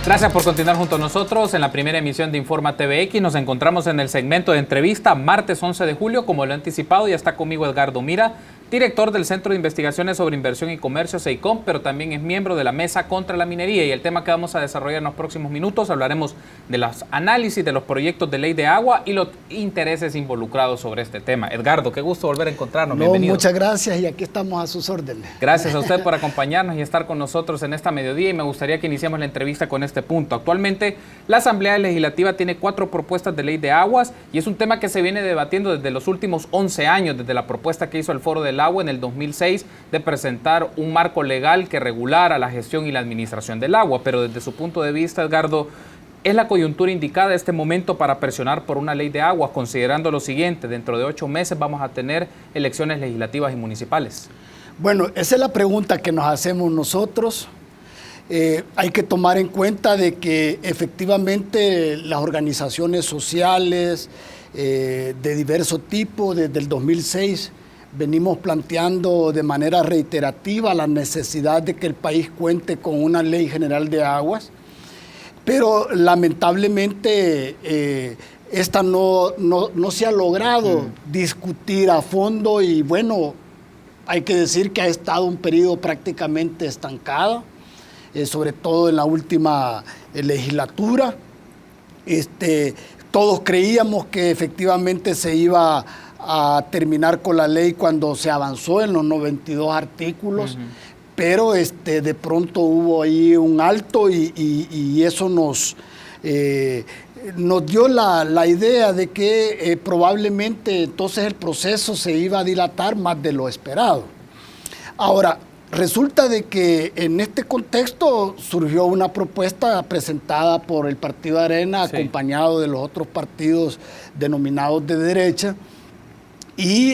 Gracias por continuar junto a nosotros en la primera emisión de Informa TVX. Nos encontramos en el segmento de entrevista martes 11 de julio, como lo he anticipado. Ya está conmigo Edgardo Mira, director del Centro de Investigaciones sobre Inversión y Comercio, CEICOM, pero también es miembro de la Mesa contra la Minería. Y el tema que vamos a desarrollar en los próximos minutos, hablaremos de los análisis de los proyectos de ley de agua y los intereses involucrados sobre este tema. Edgardo, qué gusto volver a encontrarnos. Bienvenido. Muchas gracias y aquí estamos a sus órdenes. Gracias a usted por acompañarnos y estar con nosotros en esta mediodía, y me gustaría que iniciemos la entrevista con este punto. Actualmente, la Asamblea Legislativa tiene 4 propuestas de ley de aguas y es un tema que se viene debatiendo desde los últimos 11 años, desde la propuesta que hizo el Foro del Agua en el 2006 de presentar un marco legal que regulara la gestión y la administración del agua. Pero desde su punto de vista, Edgardo, ¿es la coyuntura indicada este momento para presionar por una ley de aguas, considerando lo siguiente: dentro de 8 meses vamos a tener elecciones legislativas y municipales? Bueno, esa es la pregunta que nos hacemos nosotros. Hay que tomar en cuenta de que efectivamente las organizaciones sociales de diverso tipo, desde el 2006, venimos planteando de manera reiterativa la necesidad de que el país cuente con una ley general de aguas, pero lamentablemente esta no se ha logrado discutir a fondo, y bueno, hay que decir que ha estado un periodo prácticamente estancado, sobre todo en la última legislatura. Todos creíamos que efectivamente se iba a terminar con la ley cuando se avanzó en los 92 artículos, pero de pronto hubo ahí un alto y eso nos dio la idea de que probablemente entonces el proceso se iba a dilatar más de lo esperado. Ahora, resulta de que en este contexto surgió una propuesta presentada por el Partido Arena, sí, acompañado de los otros partidos denominados de derecha, y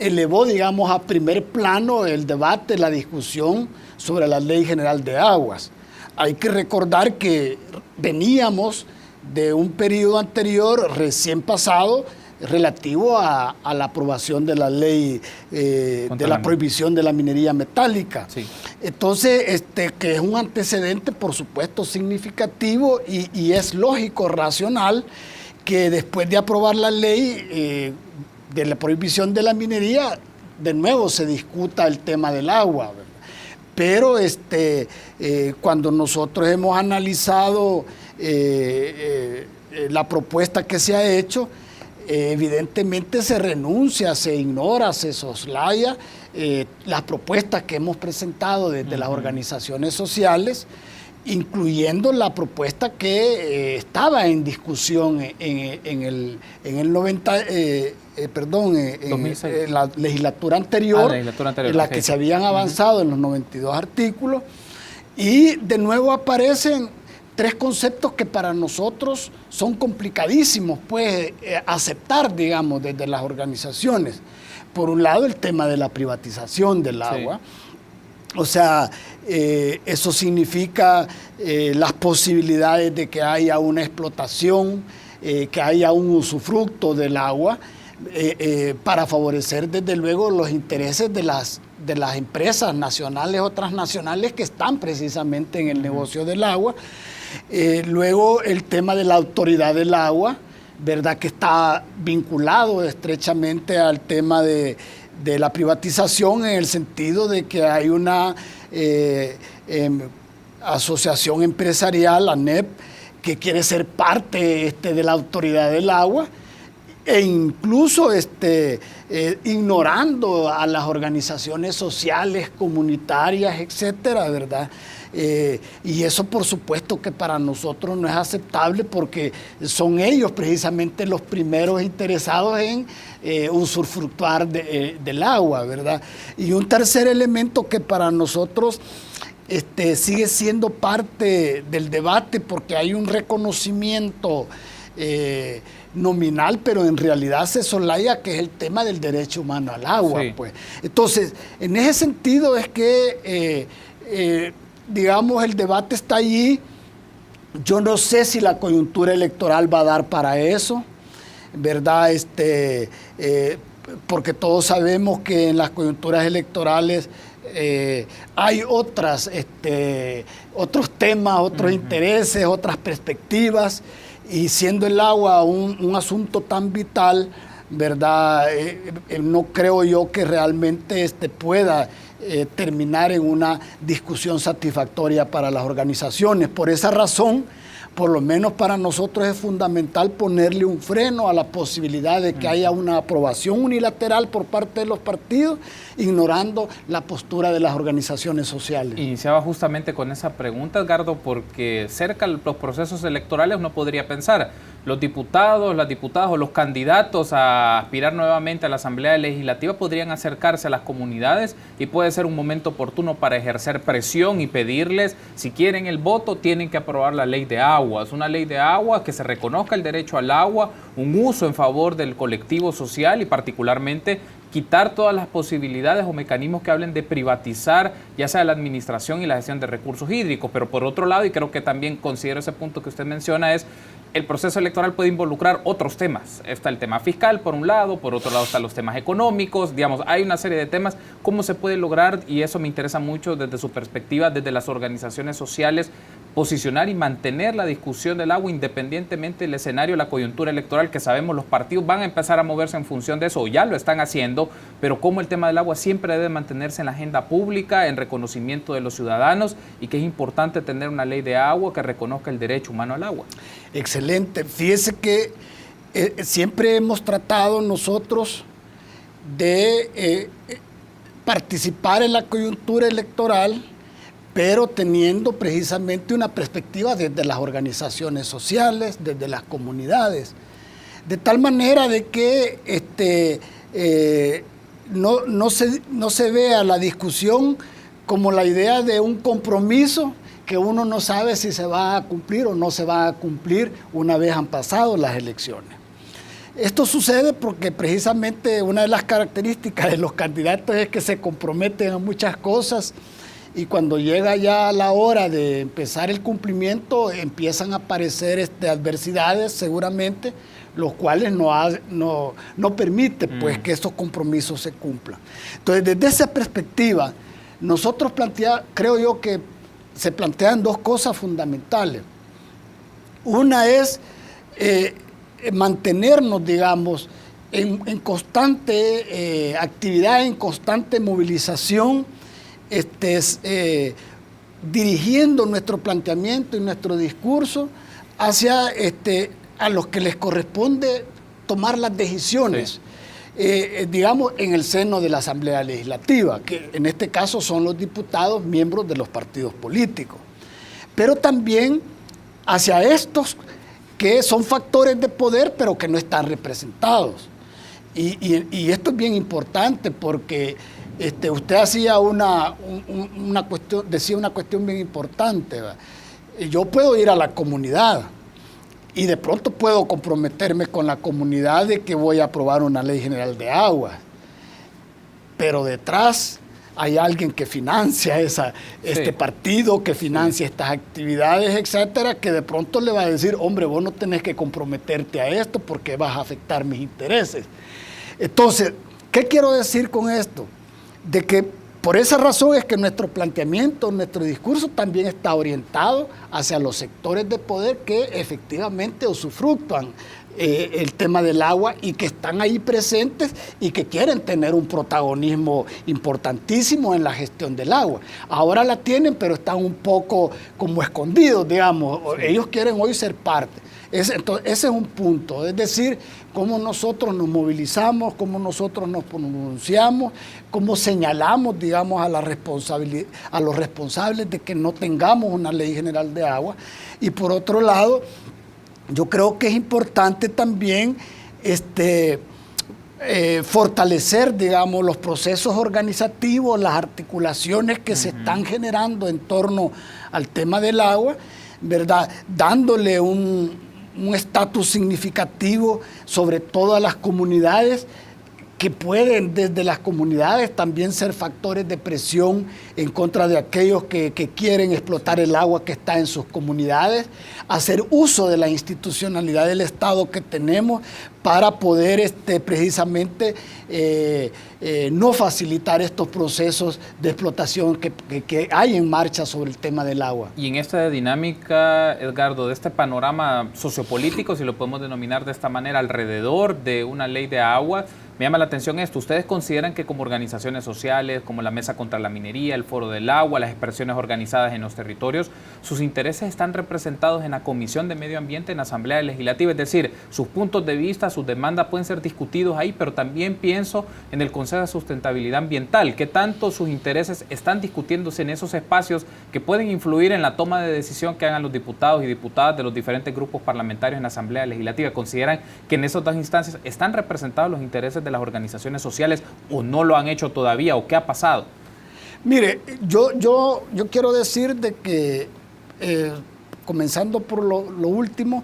elevó, digamos, a primer plano el debate, la discusión sobre la Ley General de Aguas. Hay que recordar que veníamos de un periodo anterior recién pasado relativo a la aprobación de la ley de la prohibición de la minería metálica. Sí. Entonces, que es un antecedente, por supuesto, significativo, y es lógico, racional, que después de aprobar la ley de la prohibición de la minería, de nuevo se discuta el tema del agua, ¿verdad? Pero cuando nosotros hemos analizado la propuesta que se ha hecho, evidentemente se renuncia, se ignora, se soslaya las propuestas que hemos presentado desde las organizaciones sociales, incluyendo la propuesta que estaba en discusión en la legislatura anterior, en la que se habían avanzado en los 92 artículos, y de nuevo aparecen 3 conceptos que para nosotros son complicadísimos, pues, aceptar, digamos, desde las organizaciones. Por un lado, el tema de la privatización del agua. Sí. O sea, eso significa las posibilidades de que haya una explotación, que haya un usufructo del agua, para favorecer desde luego los intereses de las empresas nacionales o transnacionales que están precisamente en el negocio del agua. Luego el tema de la autoridad del agua, ¿verdad?, que está vinculado estrechamente al tema de la privatización, en el sentido de que hay una asociación empresarial, ANEP, que quiere ser parte de la autoridad del agua, e incluso ignorando a las organizaciones sociales, comunitarias, etcétera, ¿verdad? Y eso, por supuesto, que para nosotros no es aceptable, porque son ellos precisamente los primeros interesados en usufructuar del agua, ¿verdad? Y un tercer elemento que para nosotros sigue siendo parte del debate, porque hay un reconocimiento nominal, pero en realidad se soslaya, que es el tema del derecho humano al agua. Sí. Pues. Entonces, en ese sentido es que digamos, el debate está allí. Yo no sé si la coyuntura electoral va a dar para eso, ¿verdad? Porque todos sabemos que en las coyunturas electorales hay otros temas, otros intereses, otras perspectivas, y siendo el agua un asunto tan vital, ¿verdad? No creo yo que realmente pueda terminar en una discusión satisfactoria para las organizaciones. Por esa razón, por lo menos para nosotros es fundamental ponerle un freno a la posibilidad de que haya una aprobación unilateral por parte de los partidos, ignorando la postura de las organizaciones sociales. Iniciaba justamente con esa pregunta, Edgardo, porque cerca de los procesos electorales uno podría pensar, los diputados, las diputadas o los candidatos a aspirar nuevamente a la Asamblea Legislativa podrían acercarse a las comunidades y puede ser un momento oportuno para ejercer presión y pedirles, si quieren el voto, tienen que aprobar la ley de aguas, una ley de aguas que se reconozca el derecho al agua, un uso en favor del colectivo social y particularmente quitar todas las posibilidades o mecanismos que hablen de privatizar, ya sea la administración y la gestión de recursos hídricos. Pero por otro lado, y creo que también considero ese punto que usted menciona, es el proceso electoral puede involucrar otros temas. Está el tema fiscal por un lado, por otro lado están los temas económicos, digamos, hay una serie de temas. ¿Cómo se puede lograr? Y eso me interesa mucho desde su perspectiva, desde las organizaciones sociales, posicionar y mantener la discusión del agua independientemente del escenario, la coyuntura electoral, que sabemos los partidos van a empezar a moverse en función de eso, o ya lo están haciendo, pero cómo el tema del agua siempre debe mantenerse en la agenda pública, en reconocimiento de los ciudadanos, y que es importante tener una ley de agua que reconozca el derecho humano al agua. Excelente. Fíjese que siempre hemos tratado nosotros de participar en la coyuntura electoral, pero teniendo precisamente una perspectiva desde las organizaciones sociales, desde las comunidades, de tal manera de que no se vea la discusión como la idea de un compromiso que uno no sabe si se va a cumplir o no se va a cumplir una vez han pasado las elecciones. Esto sucede porque precisamente una de las características de los candidatos es que se comprometen a muchas cosas, y cuando llega ya la hora de empezar el cumplimiento empiezan a aparecer adversidades seguramente, los cuales no permite pues que esos compromisos se cumplan. Entonces, desde esa perspectiva, nosotros creo yo que se plantean dos cosas fundamentales. Una es mantenernos, digamos, en constante actividad, en constante movilización, dirigiendo nuestro planteamiento y nuestro discurso hacia a los que les corresponde tomar las decisiones, digamos, en el seno de la Asamblea Legislativa, que en este caso son los diputados miembros de los partidos políticos, pero también hacia estos que son factores de poder pero que no están representados. Y esto es bien importante porque usted hacía decía una cuestión bien importante, ¿verdad? Yo puedo ir a la comunidad y de pronto puedo comprometerme con la comunidad de que voy a aprobar una ley general de aguas, pero detrás hay alguien que financia este partido, que financia estas actividades, etcétera, que de pronto le va a decir, hombre, vos no tenés que comprometerte a esto porque vas a afectar mis intereses. Entonces, ¿qué quiero decir con esto? De que por esa razón es que nuestro planteamiento, nuestro discurso también está orientado hacia los sectores de poder que efectivamente usufructúan el tema del agua y que están ahí presentes y que quieren tener un protagonismo importantísimo en la gestión del agua. Ahora la tienen, pero están un poco como escondidos, digamos. Sí. Ellos quieren hoy ser parte. Entonces, ese es un punto, es decir, cómo nosotros nos movilizamos, cómo nosotros nos pronunciamos, cómo señalamos, digamos, a los responsables de que no tengamos una ley general de agua. Y por otro lado, yo creo que es importante también fortalecer, digamos, los procesos organizativos, las articulaciones que se están generando en torno al tema del agua, ¿verdad? Dándole un estatus significativo sobre todas las comunidades que pueden desde las comunidades también ser factores de presión en contra de aquellos que quieren explotar el agua que está en sus comunidades, hacer uso de la institucionalidad del Estado que tenemos para poder precisamente no facilitar estos procesos de explotación que hay en marcha sobre el tema del agua. Y en esta dinámica, Edgardo, de este panorama sociopolítico, si lo podemos denominar de esta manera, alrededor de una ley de agua, me llama la atención esto. ¿Ustedes consideran que como organizaciones sociales, como la Mesa contra la Minería, el Foro del Agua, las expresiones organizadas en los territorios, sus intereses están representados en la Comisión de Medio Ambiente en la Asamblea Legislativa? Es decir, sus puntos de vista, sus demandas pueden ser discutidos ahí, pero también pienso en el Consejo de Sustentabilidad Ambiental. ¿Qué tanto sus intereses están discutiéndose en esos espacios que pueden influir en la toma de decisión que hagan los diputados y diputadas de los diferentes grupos parlamentarios en la Asamblea Legislativa? ¿Consideran que en esas dos instancias están representados los intereses de las organizaciones sociales o no lo han hecho todavía o qué ha pasado? Mire, yo quiero decir de que, comenzando por lo último,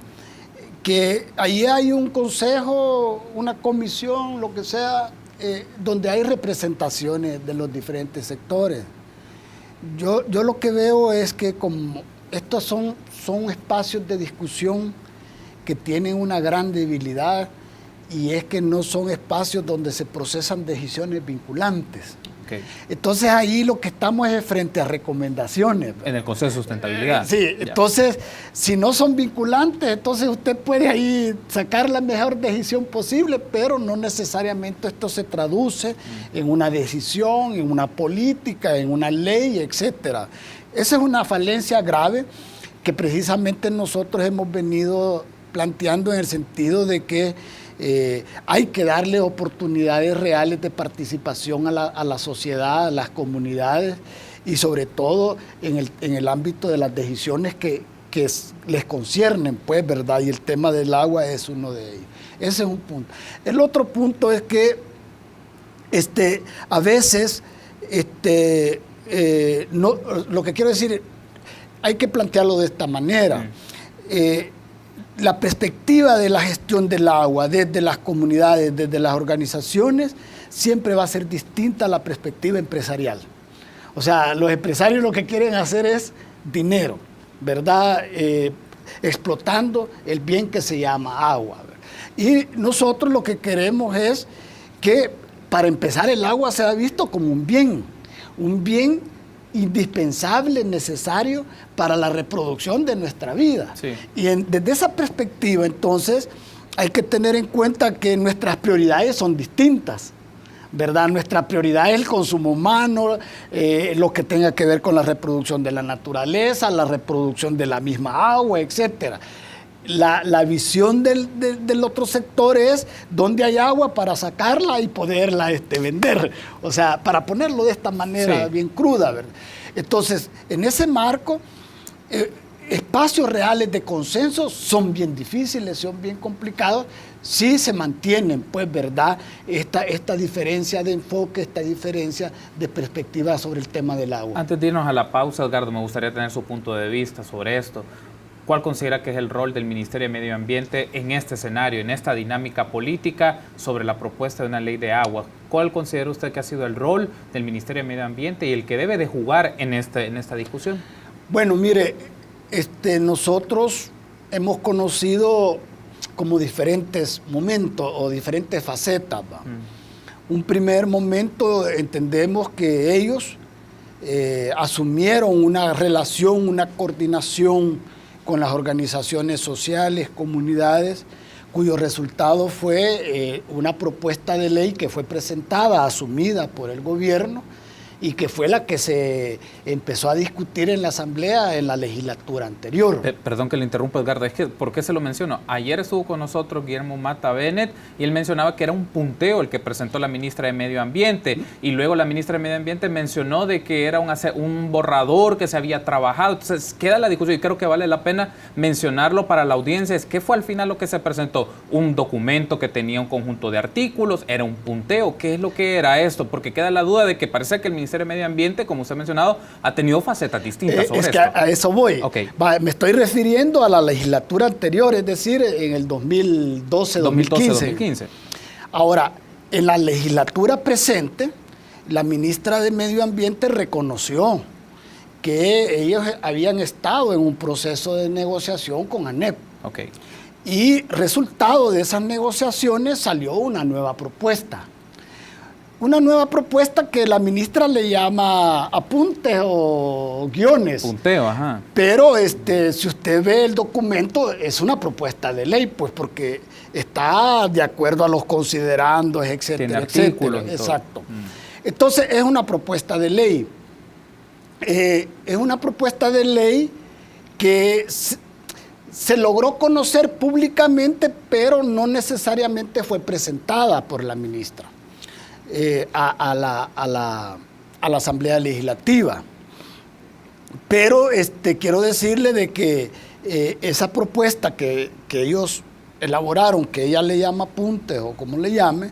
que ahí hay un consejo, una comisión, lo que sea, donde hay representaciones de los diferentes sectores. Yo lo que veo es que como estos son espacios de discusión que tienen una gran debilidad, y es que no son espacios donde se procesan decisiones vinculantes. Okay. Entonces ahí lo que estamos es frente a recomendaciones. En el Consejo de Sustentabilidad. Sí, entonces si no son vinculantes, entonces usted puede ahí sacar la mejor decisión posible, pero no necesariamente esto se traduce en una decisión, en una política, en una ley, etcétera. Esa es una falencia grave que precisamente nosotros hemos venido planteando en el sentido de que hay que darle oportunidades reales de participación a la sociedad, a las comunidades y sobre todo en el ámbito de las decisiones que les conciernen, pues, ¿verdad? Y el tema del agua es uno de ellos. Ese es un punto. El otro punto es que a veces no, lo que quiero decir, hay que plantearlo de esta manera. La perspectiva de la gestión del agua desde las comunidades, desde las organizaciones, siempre va a ser distinta a la perspectiva empresarial. O sea, los empresarios lo que quieren hacer es dinero, ¿verdad? Explotando el bien que se llama agua. Y nosotros lo que queremos es que, para empezar, el agua sea visto como un bien indispensable, necesario para la reproducción de nuestra vida. Sí. Y desde esa perspectiva, entonces, hay que tener en cuenta que nuestras prioridades son distintas, ¿verdad? Nuestra prioridad es el consumo humano, lo que tenga que ver con la reproducción de la naturaleza, la reproducción de la misma agua, etcétera. La visión del otro sector es dónde hay agua para sacarla y poderla vender. O sea, para ponerlo de esta manera bien cruda, ¿verdad? Entonces, en ese marco, espacios reales de consenso son bien difíciles, son bien complicados. Sí se mantienen, pues, ¿verdad? Esta diferencia de enfoque, esta diferencia de perspectiva sobre el tema del agua. Antes de irnos a la pausa, Edgardo, me gustaría tener su punto de vista sobre esto. ¿Cuál considera que es el rol del Ministerio de Medio Ambiente en este escenario, en esta dinámica política sobre la propuesta de una ley de agua? ¿Cuál considera usted que ha sido el rol del Ministerio de Medio Ambiente y el que debe de jugar en esta discusión? Bueno, mire, nosotros hemos conocido como diferentes momentos o diferentes facetas. Un primer momento entendemos que ellos asumieron una relación, una coordinación con las organizaciones sociales, comunidades, cuyo resultado fue una propuesta de ley que fue presentada, asumida por el gobierno, y que fue la que se empezó a discutir en la Asamblea en la legislatura anterior. Perdón que le interrumpa, Edgardo, es que ¿por qué se lo menciono? Ayer estuvo con nosotros Guillermo Mata Bennett y él mencionaba que era un punteo el que presentó la ministra de Medio Ambiente y luego la ministra de Medio Ambiente mencionó de que era un borrador que se había trabajado. Entonces queda la discusión y creo que vale la pena mencionarlo para la audiencia. ¿Qué fue al final lo que se presentó? Un documento que tenía un conjunto de artículos, era un punteo. ¿Qué es lo que era esto? Porque queda la duda de que parece que el Ministerio de Medio Ambiente, como usted ha mencionado, ha tenido facetas distintas sobre esto. Es que a eso voy. Okay. Me estoy refiriendo a la legislatura anterior, es decir, en el 2012-2015. Ahora, en la legislatura presente, la ministra de Medio Ambiente reconoció que ellos habían estado en un proceso de negociación con ANEP. Okay. Y resultado de esas negociaciones salió una nueva propuesta. Una nueva propuesta que la ministra le llama apuntes o guiones. Punteo, ajá. Pero si usted ve el documento, es una propuesta de ley, pues porque está de acuerdo a los considerandos, etcétera. Tiene artículos y todo. Exacto. Entonces, es una propuesta de ley. Es una propuesta de ley que se logró conocer públicamente, pero no necesariamente fue presentada por la ministra a la Asamblea Legislativa. Pero quiero decirle de que esa propuesta que ellos elaboraron, que ella le llama apuntes o como le llame,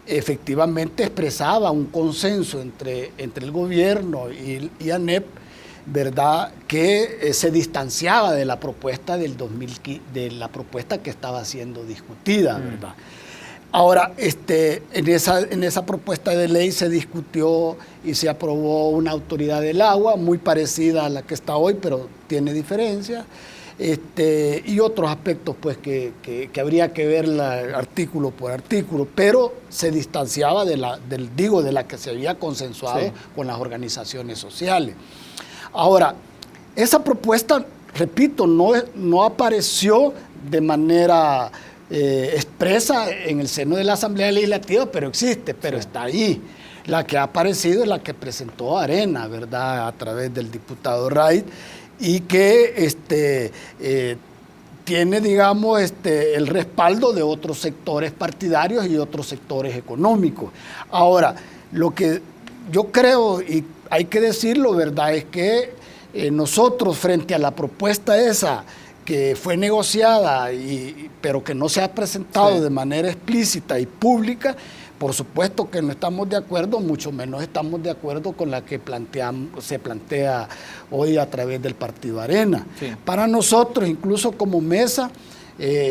efectivamente expresaba un consenso entre el gobierno y ANEP, ¿verdad?, que se distanciaba de la propuesta del 2015, de la propuesta que estaba siendo discutida, ¿verdad? Ahora, en esa propuesta de ley se discutió y se aprobó una autoridad del agua muy parecida a la que está hoy, pero tiene diferencias, y otros aspectos pues que habría que ver artículo por artículo, pero se distanciaba de la que se había consensuado con las organizaciones sociales. Ahora, esa propuesta, repito, no apareció de manera expresa en el seno de la Asamblea Legislativa, pero existe, pero está ahí. La que ha aparecido es la que presentó Arena, ¿verdad?, a través del diputado Wright, y que tiene, digamos, el respaldo de otros sectores partidarios y otros sectores económicos. Ahora, lo que yo creo, y hay que decirlo, ¿verdad?, es que nosotros, frente a la propuesta esa que fue negociada, pero que no se ha presentado de manera explícita y pública, por supuesto que no estamos de acuerdo, mucho menos estamos de acuerdo con la que se plantea hoy a través del Partido Arena. Sí. Para nosotros, incluso como mesa,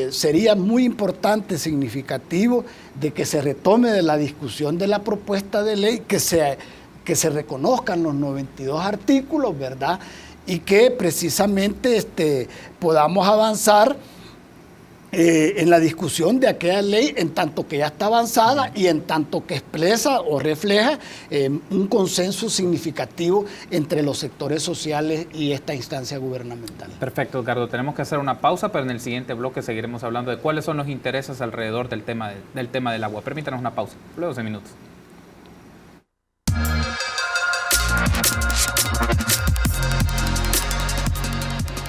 sería muy importante, significativo, de que se retome de la discusión de la propuesta de ley, que se reconozcan los 92 artículos, ¿verdad?, y que precisamente podamos avanzar en la discusión de aquella ley, en tanto que ya está avanzada y en tanto que expresa o refleja un consenso significativo entre los sectores sociales y esta instancia gubernamental. Perfecto, Edgardo. Tenemos que hacer una pausa, pero en el siguiente bloque seguiremos hablando de cuáles son los intereses alrededor del tema del agua. Permítanos una pausa, luego 12 minutos.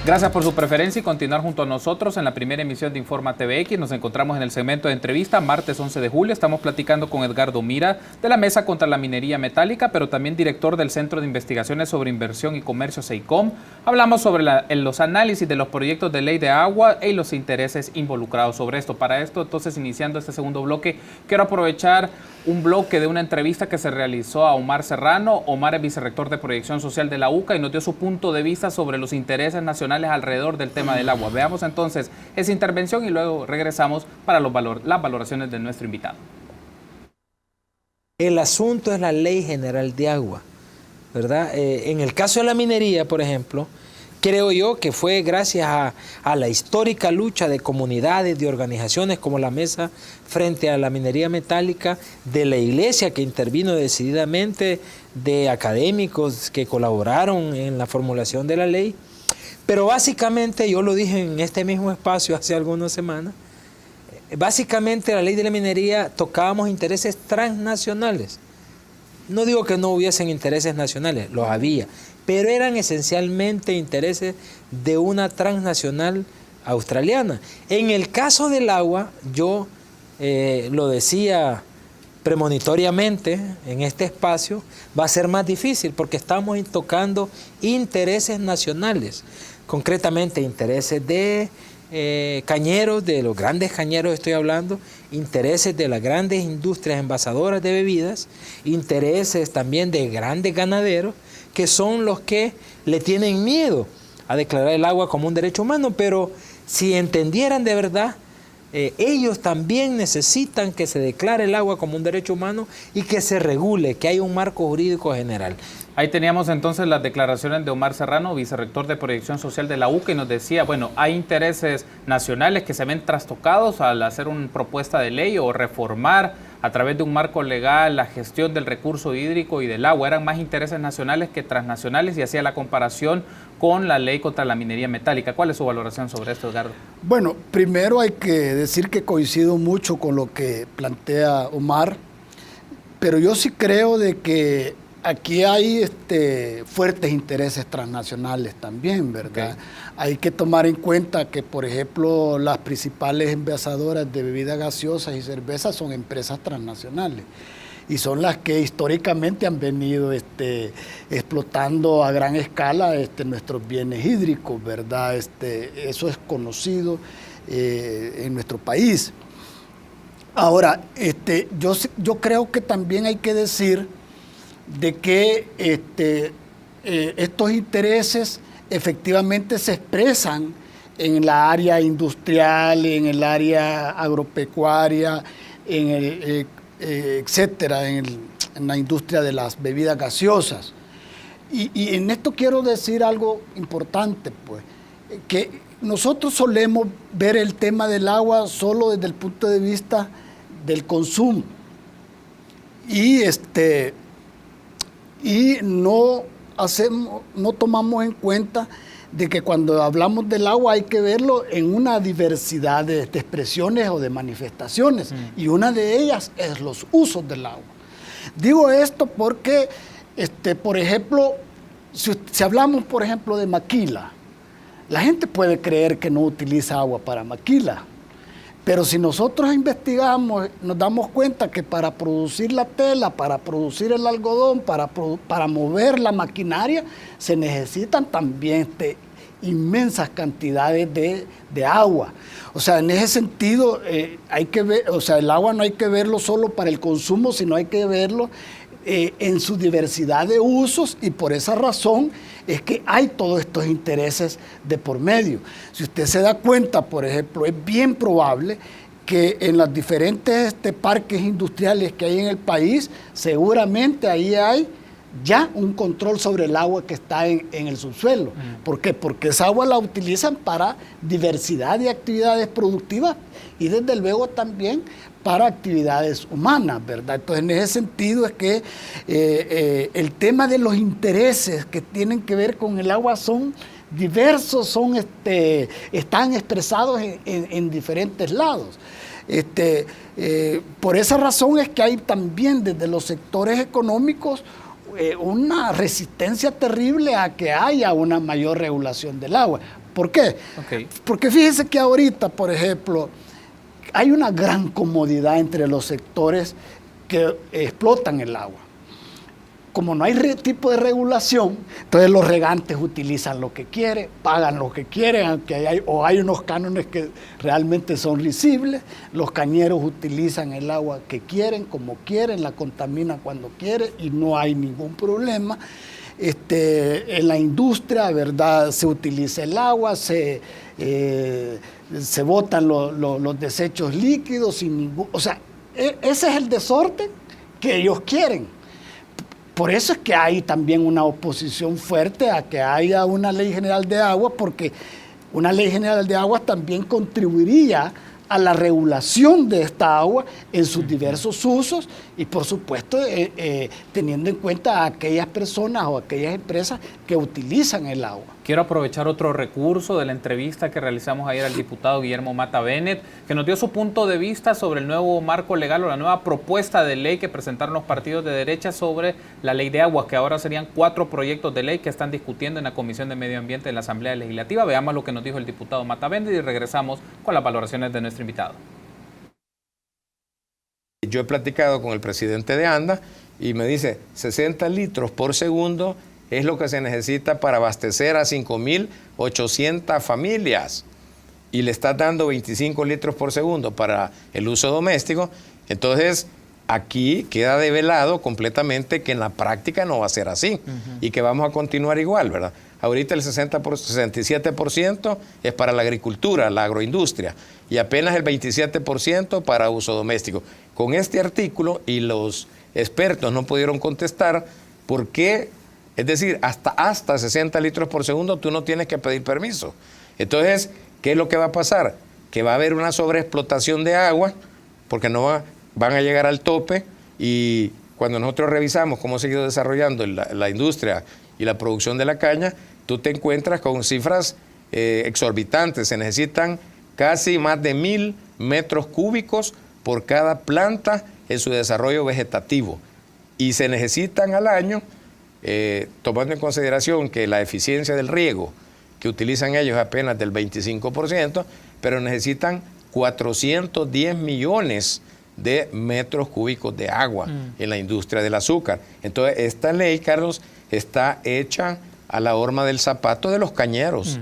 Gracias por su preferencia y continuar junto a nosotros en la primera emisión de Informa TVX. Nos encontramos en el segmento de entrevista, martes 11 de julio. Estamos platicando con Edgardo Mira, de la Mesa contra la Minería Metálica, pero también director del Centro de Investigaciones sobre Inversión y Comercio, CEICOM. Hablamos sobre los análisis de los proyectos de ley de agua y los intereses involucrados sobre esto. Para esto, entonces, iniciando este segundo bloque, quiero aprovechar un bloque de una entrevista que se realizó a Omar Serrano. Omar es vicerrector de Proyección Social de la UCA y nos dio su punto de vista sobre los intereses nacionales alrededor del tema del agua. Veamos entonces esa intervención y luego regresamos para las valoraciones de nuestro invitado. El asunto es la Ley General de Agua, ¿verdad? En el caso de la minería, por ejemplo, creo yo que fue gracias a la histórica lucha de comunidades, de organizaciones como la Mesa frente a la minería metálica, de la Iglesia que intervino decididamente, de académicos que colaboraron en la formulación de la ley. Pero básicamente, yo lo dije en este mismo espacio hace algunas semanas, básicamente la ley de la minería tocábamos intereses transnacionales. No digo que no hubiesen intereses nacionales, los había, pero eran esencialmente intereses de una transnacional australiana. En el caso del agua, yo lo decía premonitoriamente en este espacio, va a ser más difícil porque estamos tocando intereses nacionales, concretamente intereses de cañeros, de los grandes cañeros estoy hablando, intereses de las grandes industrias envasadoras de bebidas, intereses también de grandes ganaderos, que son los que le tienen miedo a declarar el agua como un derecho humano, pero si entendieran de verdad ellos también necesitan que se declare el agua como un derecho humano y que se regule, que haya un marco jurídico general. Ahí teníamos entonces las declaraciones de Omar Serrano, vicerrector de Proyección Social de la UCA, y nos decía, bueno, hay intereses nacionales que se ven trastocados al hacer una propuesta de ley o reformar a través de un marco legal la gestión del recurso hídrico y del agua. Eran más intereses nacionales que transnacionales, y hacía la comparación con la ley contra la minería metálica. ¿Cuál es su valoración sobre esto, Edgardo? Bueno, primero hay que decir que coincido mucho con lo que plantea Omar, pero yo sí creo de que aquí hay fuertes intereses transnacionales también, ¿verdad? Okay. Hay que tomar en cuenta que, por ejemplo, las principales envasadoras de bebidas gaseosas y cervezas son empresas transnacionales y son las que históricamente han venido explotando a gran escala nuestros bienes hídricos, ¿verdad? Eso es conocido en nuestro país. Ahora, yo creo que también hay que decir de que estos intereses efectivamente se expresan en la área industrial, en el área agropecuaria, etcétera, en la industria de las bebidas gaseosas. Y en esto quiero decir algo importante, pues, que nosotros solemos ver el tema del agua solo desde el punto de vista del consumo. Y no tomamos en cuenta de que cuando hablamos del agua hay que verlo en una diversidad de expresiones o de manifestaciones, y una de ellas es los usos del agua. Digo esto porque, por ejemplo, si hablamos, por ejemplo, de maquila, la gente puede creer que no utiliza agua para maquila, pero si nosotros investigamos, nos damos cuenta que para producir la tela, para producir el algodón, para mover la maquinaria, se necesitan también inmensas cantidades de agua. O sea, en ese sentido, hay que ver, o sea, el agua no hay que verlo solo para el consumo, sino hay que verlo en su diversidad de usos, y por esa razón es que hay todos estos intereses de por medio. Si usted se da cuenta, por ejemplo, es bien probable que en los diferentes parques industriales que hay en el país, seguramente ahí hay ya un control sobre el agua que está en el subsuelo. ¿Por qué? Porque esa agua la utilizan para diversidad de actividades productivas y desde luego también para actividades humanas, ¿verdad? Entonces, en ese sentido es que el tema de los intereses que tienen que ver con el agua son diversos, están expresados en diferentes lados. Por esa razón es que hay también desde los sectores económicos una resistencia terrible a que haya una mayor regulación del agua. ¿Por qué? Okay. Porque fíjese que ahorita, por ejemplo, hay una gran comodidad entre los sectores que explotan el agua. Como no hay tipo de regulación, entonces los regantes utilizan lo que quieren, pagan lo que quieren, aunque hay unos cánones que realmente son risibles. Los cañeros utilizan el agua que quieren, como quieren, la contaminan cuando quieren y no hay ningún problema. En la industria, ¿verdad?, se utiliza el agua, se botan los desechos líquidos sin ningún... O sea, ese es el desorden que ellos quieren. Por eso es que hay también una oposición fuerte a que haya una ley general de agua, porque una ley general de aguas también contribuiría a la regulación de esta agua en sus diversos usos y, por supuesto, teniendo en cuenta a aquellas personas o aquellas empresas que utilizan el agua. Quiero aprovechar otro recurso de la entrevista que realizamos ayer al diputado Guillermo Mata Bennett, que nos dio su punto de vista sobre el nuevo marco legal o la nueva propuesta de ley que presentaron los partidos de derecha sobre la ley de aguas, que ahora serían 4 proyectos de ley que están discutiendo en la Comisión de Medio Ambiente de la Asamblea Legislativa. Veamos lo que nos dijo el diputado Mata Bennett y regresamos con las valoraciones de nuestro invitado. Yo he platicado con el presidente de ANDA y me dice 60 litros por segundo es lo que se necesita para abastecer a 5.800 familias y le está dando 25 litros por segundo para el uso doméstico. Entonces, aquí queda develado completamente que en la práctica no va a ser así y que vamos a continuar igual, ¿verdad? Ahorita el 67% es para la agricultura, la agroindustria, y apenas el 27% para uso doméstico. Con este artículo, y los expertos no pudieron contestar por qué, es decir, hasta 60 litros por segundo tú no tienes que pedir permiso. Entonces, ¿qué es lo que va a pasar? Que va a haber una sobreexplotación de agua, porque van a llegar al tope, y cuando nosotros revisamos cómo se ha ido desarrollando la industria y la producción de la caña, tú te encuentras con cifras exorbitantes. Se necesitan casi más de 1000 metros cúbicos por cada planta en su desarrollo vegetativo. Y se necesitan al año, tomando en consideración que la eficiencia del riego que utilizan ellos es apenas del 25%, pero necesitan 410 millones de metros cúbicos de agua en la industria del azúcar. Entonces, esta ley, Carlos, está hecha a la horma del zapato de los cañeros.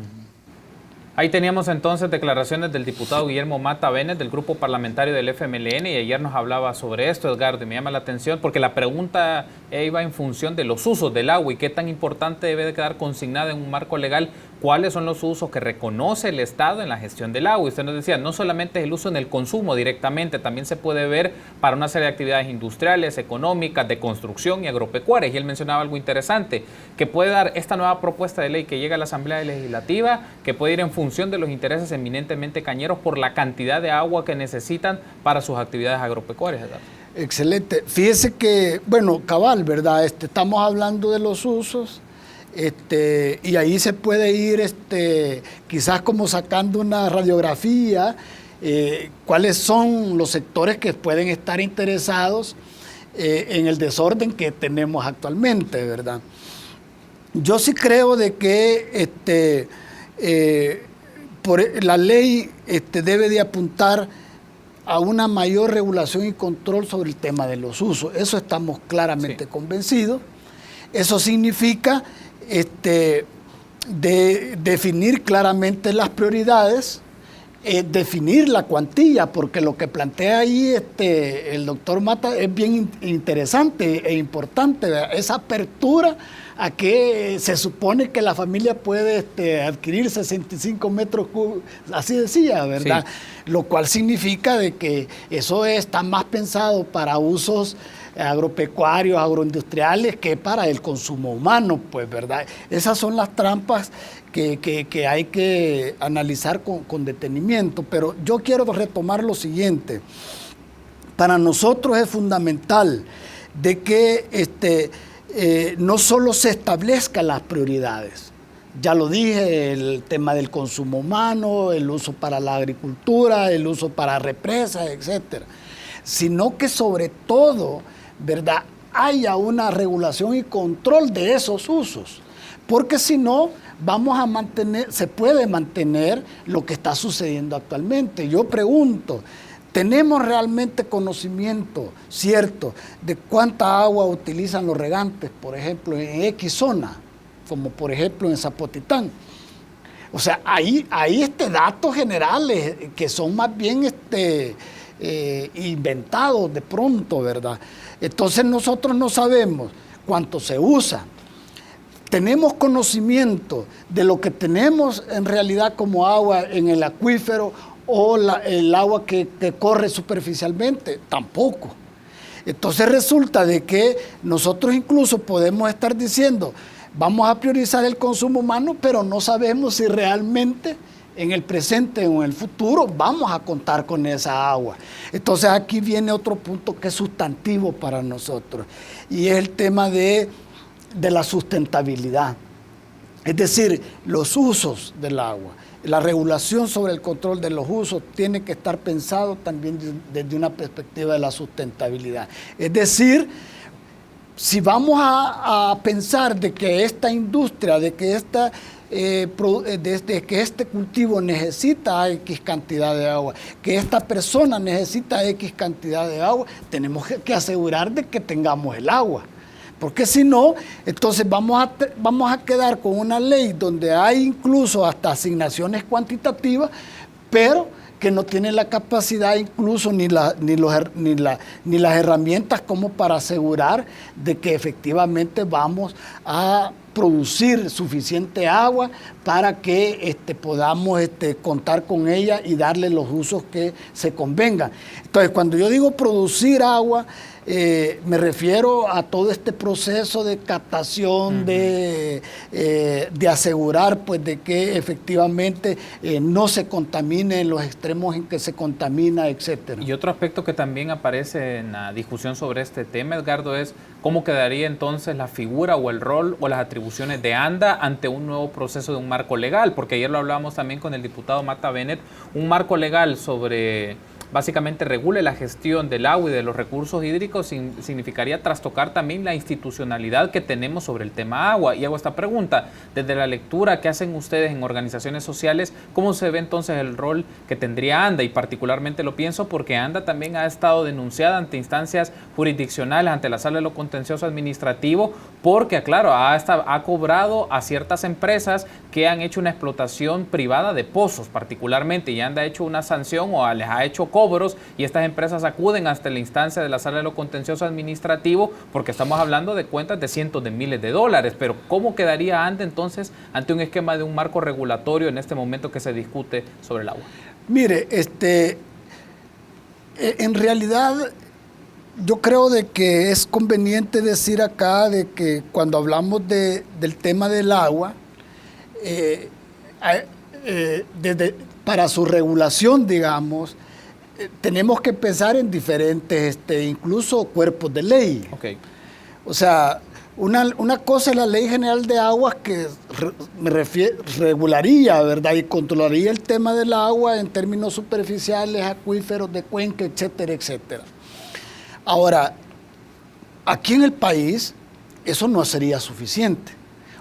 Ahí teníamos entonces declaraciones del diputado Guillermo Mata Benes del grupo parlamentario del FMLN, y ayer nos hablaba sobre esto, Edgardo, y me llama la atención porque la pregunta iba en función de los usos del agua y qué tan importante debe de quedar consignada en un marco legal cuáles son los usos que reconoce el Estado en la gestión del agua. Y usted nos decía, no solamente es el uso en el consumo directamente, también se puede ver para una serie de actividades industriales, económicas, de construcción y agropecuarias. Y él mencionaba algo interesante, que puede dar esta nueva propuesta de ley que llega a la Asamblea Legislativa, que puede ir en función de los intereses eminentemente cañeros por la cantidad de agua que necesitan para sus actividades agropecuarias, ¿verdad? Excelente. Fíjese que, bueno, cabal, ¿verdad? Estamos hablando de los usos. Y ahí se puede ir quizás como sacando una radiografía, cuáles son los sectores que pueden estar interesados en el desorden que tenemos actualmente, ¿verdad? Yo sí creo de que la ley debe de apuntar a una mayor regulación y control sobre el tema de los usos. Eso estamos claramente convencidos. Eso significa de definir claramente las prioridades, definir la cuantía, porque lo que plantea ahí el doctor Mata es bien interesante e importante, ¿verdad? Esa apertura a que se supone que la familia puede adquirir 65 metros cúbicos, así decía, ¿verdad? Sí. Lo cual significa de que eso está más pensado para usos agropecuarios, agroindustriales, que para el consumo humano, pues, ¿verdad? Esas son las trampas que hay que analizar con detenimiento. Pero yo quiero retomar lo siguiente. Para nosotros es fundamental de que no solo se establezcan las prioridades. Ya lo dije, el tema del consumo humano, el uso para la agricultura, el uso para represas, etcétera, sino que sobre todo, ¿verdad?, haya una regulación y control de esos usos, porque si no, se puede mantener lo que está sucediendo actualmente. Yo pregunto, ¿tenemos realmente conocimiento cierto de cuánta agua utilizan los regantes, por ejemplo, en X zona, como por ejemplo en Zapotitán? O sea, hay datos generales que son más bien inventados de pronto, ¿verdad? Entonces nosotros no sabemos cuánto se usa. Tenemos conocimiento de lo que tenemos en realidad como agua en el acuífero o el agua que corre superficialmente, tampoco. Entonces resulta de que nosotros incluso podemos estar diciendo, vamos a priorizar el consumo humano, pero no sabemos si realmente en el presente o en el futuro vamos a contar con esa agua. Entonces aquí viene otro punto que es sustantivo para nosotros, y es el tema de la sustentabilidad. Es decir, los usos del agua. La regulación sobre el control de los usos tiene que estar pensado también desde una perspectiva de la sustentabilidad. Es decir, si vamos a pensar de que esta industria, de que este cultivo necesita X cantidad de agua, que esta persona necesita X cantidad de agua, tenemos que asegurar de que tengamos el agua. Porque si no, entonces vamos a quedar con una ley donde hay incluso hasta asignaciones cuantitativas, pero que no tiene la capacidad incluso ni las herramientas como para asegurar de que efectivamente vamos a producir suficiente agua para que podamos contar con ella y darle los usos que se convengan. Entonces, cuando yo digo producir agua, me refiero a todo este proceso de captación, de asegurar pues de que efectivamente no se contamine en los extremos en que se contamina, etcétera. Y otro aspecto que también aparece en la discusión sobre este tema, Edgardo, es cómo quedaría entonces la figura o el rol o las atribuciones de ANDA ante un nuevo proceso de un marco legal, porque ayer lo hablábamos también con el diputado Mata Bennett, un marco legal sobre básicamente regule la gestión del agua y de los recursos hídricos significaría trastocar también la institucionalidad que tenemos sobre el tema agua. Y hago esta pregunta, desde la lectura que hacen ustedes en organizaciones sociales, ¿cómo se ve entonces el rol que tendría ANDA? Y particularmente lo pienso porque ANDA también ha estado denunciada ante instancias jurisdiccionales, ante la Sala de lo Contencioso Administrativo, porque, claro, ha cobrado a ciertas empresas que han hecho una explotación privada de pozos particularmente, y ANDA ha hecho una sanción o les ha hecho cobros, y estas empresas acuden hasta la instancia de la Sala de lo Contencioso Administrativo porque estamos hablando de cuentas de cientos de miles de dólares. Pero ¿cómo quedaría ANDA entonces ante un esquema de un marco regulatorio en este momento que se discute sobre el agua? Mire, en realidad yo creo de que es conveniente decir acá de que cuando hablamos del tema del agua, para su regulación, digamos, tenemos que pensar en diferentes, incluso cuerpos de ley. Okay. O sea, una cosa es la Ley General de Aguas que regularía, ¿verdad? Y controlaría el tema del agua en términos superficiales, acuíferos de cuenca, etcétera, etcétera. Ahora, aquí en el país eso no sería suficiente.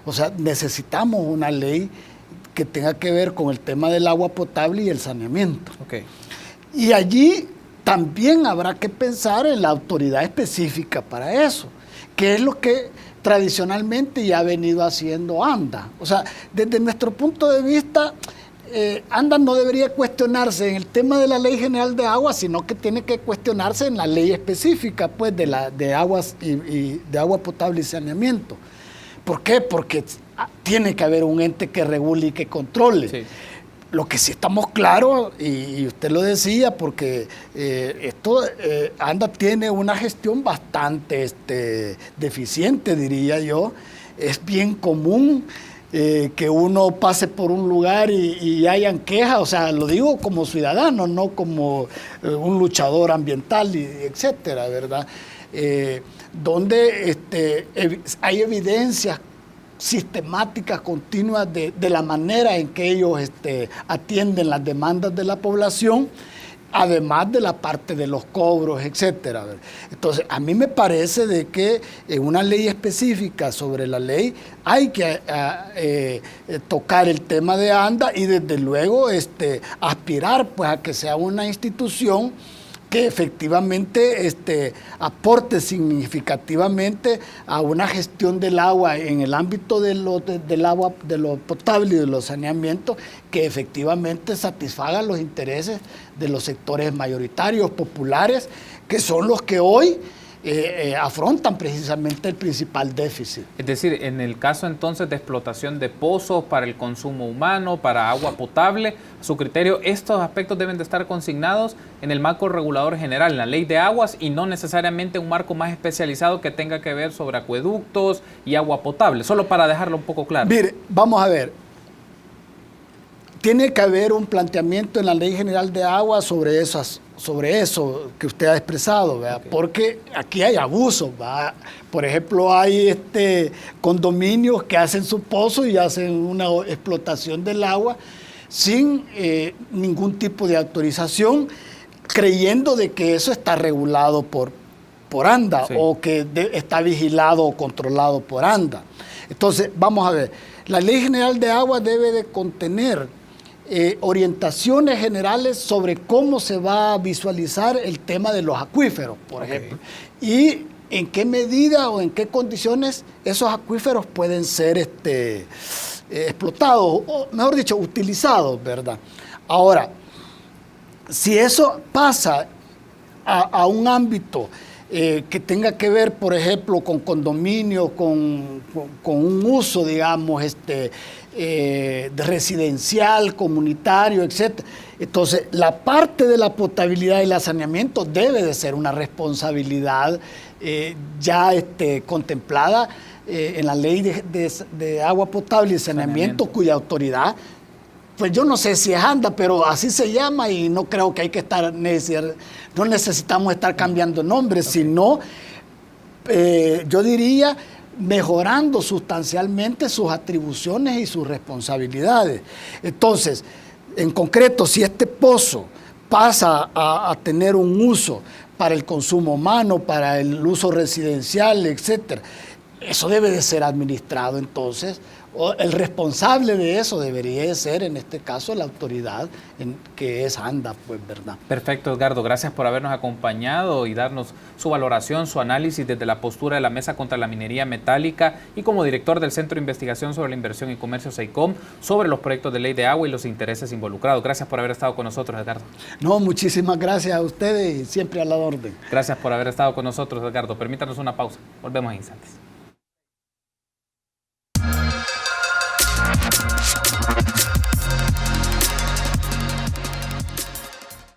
O sea, necesitamos una ley que tenga que ver con el tema del agua potable y el saneamiento. Okay. Y allí también habrá que pensar en la autoridad específica para eso, que es lo que tradicionalmente ya ha venido haciendo ANDA. O sea, desde nuestro punto de vista, ANDA no debería cuestionarse en el tema de la Ley General de Aguas, sino que tiene que cuestionarse en la ley específica pues, de aguas y de agua potable y saneamiento. ¿Por qué? Porque tiene que haber un ente que regule y que controle. Sí. Lo que sí estamos claros, y usted lo decía, porque ANDA tiene una gestión bastante deficiente, diría yo. Es bien común que uno pase por un lugar y hayan quejas, o sea, lo digo como ciudadano, no como un luchador ambiental, etcétera, ¿verdad? Donde hay evidencias sistemáticas, continuas de la manera en que ellos atienden las demandas de la población, además de la parte de los cobros, etcétera. Entonces, a mí me parece de que en una ley específica sobre la ley hay que tocar el tema de ANDA y desde luego aspirar pues, a que sea una institución que efectivamente aporte significativamente a una gestión del agua en el ámbito del agua, de lo potable y de los saneamientos, que efectivamente satisfaga los intereses de los sectores mayoritarios, populares, que son los que hoy afrontan precisamente el principal déficit. Es decir, en el caso entonces de explotación de pozos para el consumo humano, para agua potable, a su criterio, estos aspectos deben de estar consignados en el marco regulador general, en la ley de aguas, y no necesariamente un marco más especializado que tenga que ver sobre acueductos y agua potable, solo para dejarlo un poco claro. Mire, vamos a ver. Tiene que haber un planteamiento en la Ley General de Aguas sobre eso que usted ha expresado, ¿verdad? Okay. Porque aquí hay abusos, ¿verdad? Por ejemplo, hay condominios que hacen su pozo y hacen una explotación del agua sin ningún tipo de autorización, creyendo de que eso está regulado por ANDA, sí, o que está vigilado o controlado por ANDA. Entonces, vamos a ver, la Ley General de Aguas debe de contener orientaciones generales sobre cómo se va a visualizar el tema de los acuíferos, por ejemplo, y en qué medida o en qué condiciones esos acuíferos pueden ser explotados, o mejor dicho, utilizados, ¿verdad? Ahora, si eso pasa a un ámbito que tenga que ver, por ejemplo, con condominio, con un uso, digamos, residencial, comunitario, etc. Entonces, la parte de la potabilidad y el saneamiento debe de ser una responsabilidad ya contemplada en la ley de agua potable y saneamiento, cuya autoridad, pues yo no sé si es ANDA, pero así se llama y no creo que hay que estar, no necesitamos estar cambiando nombres, sino, yo diría, mejorando sustancialmente sus atribuciones y sus responsabilidades. Entonces, en concreto, si este pozo pasa a tener un uso para el consumo humano, para el uso residencial, etcétera, eso debe de ser administrado entonces. El responsable de eso debería de ser, en este caso, la autoridad que es ANDA, pues, ¿verdad? Perfecto, Edgardo. Gracias por habernos acompañado y darnos su valoración, su análisis desde la postura de la Mesa contra la Minería Metálica y como director del Centro de Investigación sobre la Inversión y Comercio, CEICOM, sobre los proyectos de ley de agua y los intereses involucrados. Gracias por haber estado con nosotros, Edgardo. No, muchísimas gracias a ustedes y siempre a la orden. Gracias por haber estado con nosotros, Edgardo. Permítanos una pausa. Volvemos en instantes.